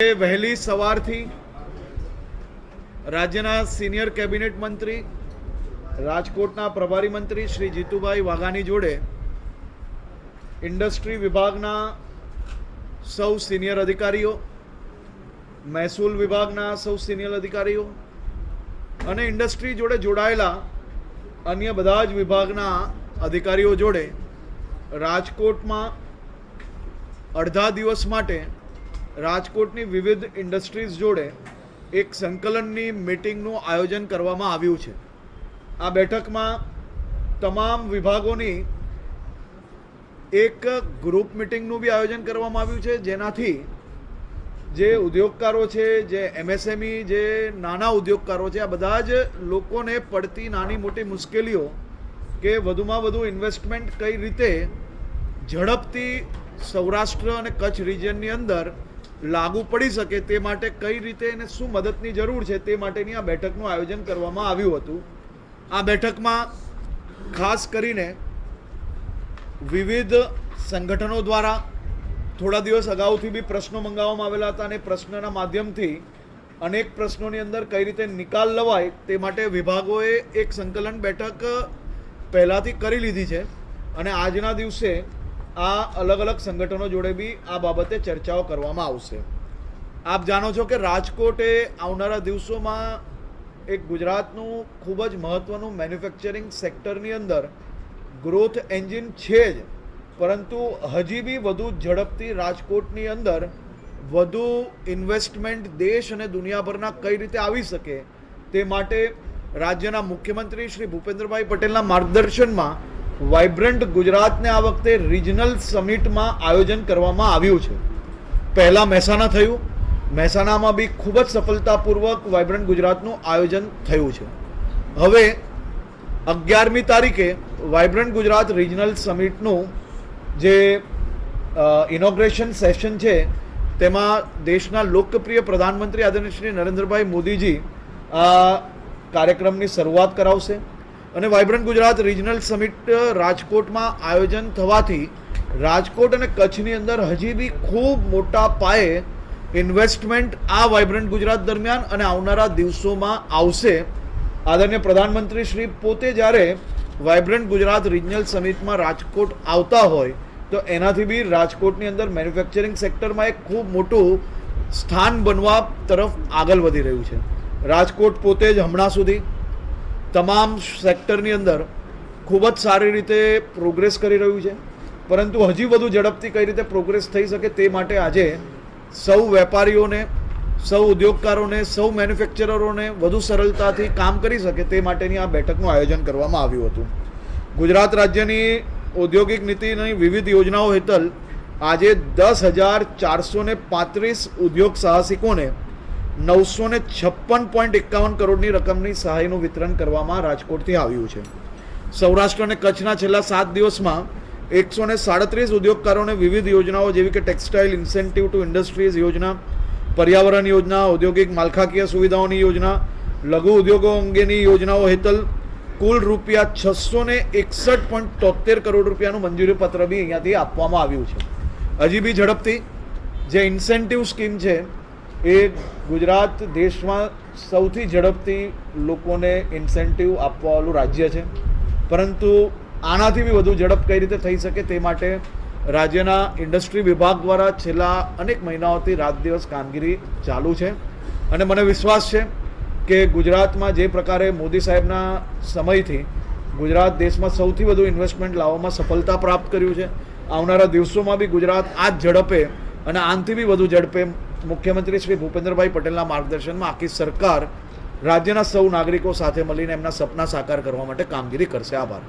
વહેલી સવારથી રાજ્યના સિનિયર કેબિનેટ મંત્રી, રાજકોટના પ્રભારી મંત્રી શ્રી જીતુભાઈ વાઘાણી જોડે ઇન્ડસ્ટ્રી વિભાગના સૌ સિનિયર અધિકારીઓ, મહેસૂલ વિભાગના સૌ સિનિયર અધિકારીઓ અને ઇન્ડસ્ટ્રી જોડે જોડાયેલા અન્ય બધા જ વિભાગના અધિકારીઓ જોડે રાજકોટમાં અડધા દિવસ માટે રાજકોટની વિવિધ ઇન્ડસ્ટ્રીઝ જોડે એક સંકલનની મીટિંગનું આયોજન કરવામાં આવ્યું છે। આ બેઠકમાં તમામ વિભાગોની એક ગ્રુપ મીટિંગનું બી આયોજન કરવામાં આવ્યું છે, જેનાથી જે ઉદ્યોગકારો છે, જે એમએસએમઈ, જે નાના ઉદ્યોગકારો છે, આ બધા જ લોકોને પડતી નાની મોટી મુશ્કેલીઓ કે વધુમાં વધુ ઇન્વેસ્ટમેન્ટ કઈ રીતે ઝડપથી સૌરાષ્ટ્ર અને કચ્છ રિજિયનની અંદર લાગુ પડી શકે તે માટે કઈ રીતે એને શું મદદની જરૂર છે તે માટેની આ બેઠકનું આયોજન કરવામાં આવ્યું હતું। આ બેઠકમાં ખાસ કરીને વિવિધ સંગઠનો દ્વારા થોડા દિવસ અગાઉથી બી પ્રશ્નો મંગાવવામાં આવેલા હતા અને પ્રશ્નના માધ્યમથી અનેક પ્રશ્નોની અંદર કઈ રીતે નિકાલ લવાય તે માટે વિભાગોએ એક સંકલન બેઠક પહેલાંથી કરી લીધી છે અને આજના દિવસે આ અલગ અલગ સંગઠનો જોડે બી આ બાબતે ચર્ચાઓ કરવામાં આવશે। આપ જાણો છો કે રાજકોટ એ આવનારા દિવસોમાં એક ગુજરાતનું ખૂબ જ મહત્ત્વનું મેન્યુફેક્ચરિંગ સેક્ટરની અંદર ગ્રોથ એન્જિન છે જ, પરંતુ હજી બી વધુ ઝડપથી રાજકોટની અંદર વધુ ઇન્વેસ્ટમેન્ટ દેશ અને દુનિયાભરના કઈ રીતે આવી શકે તે માટે રાજ્યના મુખ્યમંત્રી શ્રી ભૂપેન્દ્રભાઈ પટેલના માર્ગદર્શનમાં વાઇબ્રન્ટ ગુજરાતને આ વખતે રિજનલ સમિટમાં આયોજન કરવામાં આવ્યું છે। પહેલાં મહેસાણા થયું, મહેસાણામાં બી ખૂબ જ સફળતાપૂર્વક વાઇબ્રન્ટ ગુજરાતનું આયોજન થયું છે। હવે 11મી તારીખે વાઇબ્રન્ટ ગુજરાત રિજનલ સમિટનું જે ઇનોગ્રેશન સેશન છે તેમાં દેશના લોકપ્રિય પ્રધાનમંત્રી આદરણીય શ્રી નરેન્દ્રભાઈ મોદીજી આ કાર્યક્રમની શરૂઆત કરાવશે અને વાઇબ્રન્ટ ગુજરાત રિજનલ સમિટ રાજકોટમાં આયોજન થવાથી રાજકોટ અને કચ્છની અંદર હજી બી ખૂબ મોટા પાયે ઇન્વેસ્ટમેન્ટ આ વાઇબ્રન્ટ ગુજરાત દરમિયાન અને આવનારા દિવસોમાં આવશે। આદરણીય પ્રધાનમંત્રી શ્રી પોતે જ્યારે વાઇબ્રન્ટ ગુજરાત રિજનલ સમિટમાં રાજકોટ આવતા હોય તો એનાથી બી રાજકોટની અંદર મેન્યુફેક્ચરિંગ સેક્ટરમાં એક ખૂબ મોટું સ્થાન બનવા તરફ આગળ વધી રહ્યું છે। રાજકોટ પોતે જ હમણાં સુધી તમામ સેક્ટરની અંદર ખૂબ જ સારી રીતે પ્રોગ્રેસ કરી રહ્યું છે, પરંતુ હજી વધુ ઝડપથી કઈ રીતે પ્રોગ્રેસ થઈ શકે તે માટે આજે સૌ વેપારીઓને, સૌ ઉદ્યોગકારોને, સૌ મેન્યુફેક્ચરરોને વધુ સરળતાથી કામ કરી શકે તે માટેની આ બેઠકનું આયોજન કરવામાં આવ્યું હતું। ગુજરાત રાજ્યની ઔદ્યોગિક નીતિની વિવિધ યોજનાઓ હેઠળ આજે 10,435 ઉદ્યોગ સાહસિકોને 956.51 કરોડની રકમની સહાયનું વિતરણ કરવામાં રાજકોટથી આવ્યું છે। સૌરાષ્ટ્ર અને કચ્છના છેલ્લા 7 દિવસમાં 137 ઉદ્યોગકારોને વિવિધ યોજનાઓ જેવી કે ટેક્સટાઇલ ઇન્સેન્ટિવ ટુ ઇન્ડસ્ટ્રીઝ યોજના, પર્યાવરણ યોજના, ઔદ્યોગિક માળખાકીય સુવિધાઓની યોજના, લઘુ ઉદ્યોગો અંગેની યોજનાઓ હેઠળ કુલ રૂપિયા 661.73 કરોડ રૂપિયાનું મંજૂરી પત્ર બી અહીંયાથી આપવામાં આવ્યું છે। હજી બી ઝડપથી જે ઇન્સેન્ટિવ સ્કીમ છે એ ગુજરાત દેશમાં સૌથી ઝડપથી લોકોને ઇન્સેન્ટિવ આપવાવાળું રાજ્ય છે, પરંતુ આનાથી બી વધુ ઝડપ કઈ રીતે થઈ શકે તે માટે રાજ્યના ઇન્ડસ્ટ્રી વિભાગ દ્વારા છેલ્લા અનેક મહિનાઓથી રાત દિવસ કામગીરી ચાલુ છે અને મને વિશ્વાસ છે કે ગુજરાતમાં જે પ્રકારે મોદી સાહેબના સમયથી ગુજરાત દેશમાં સૌથી વધુ ઇન્વેસ્ટમેન્ટ લાવવામાં સફળતા પ્રાપ્ત કર્યું છે, આવનારા દિવસોમાં બી ગુજરાત આ જ ઝડપે અને આનાથી બી વધુ ઝડપે મુખ્યમંત્રી શ્રી ભૂપેન્દ્રભાઈ પટેલના માર્ગદર્શનમાં આખી સરકાર રાજ્યના સૌ નાગરિકો સાથે મળીને એમના સપના સાકાર કરવા માટે કામગીરી કરશે। આભાર।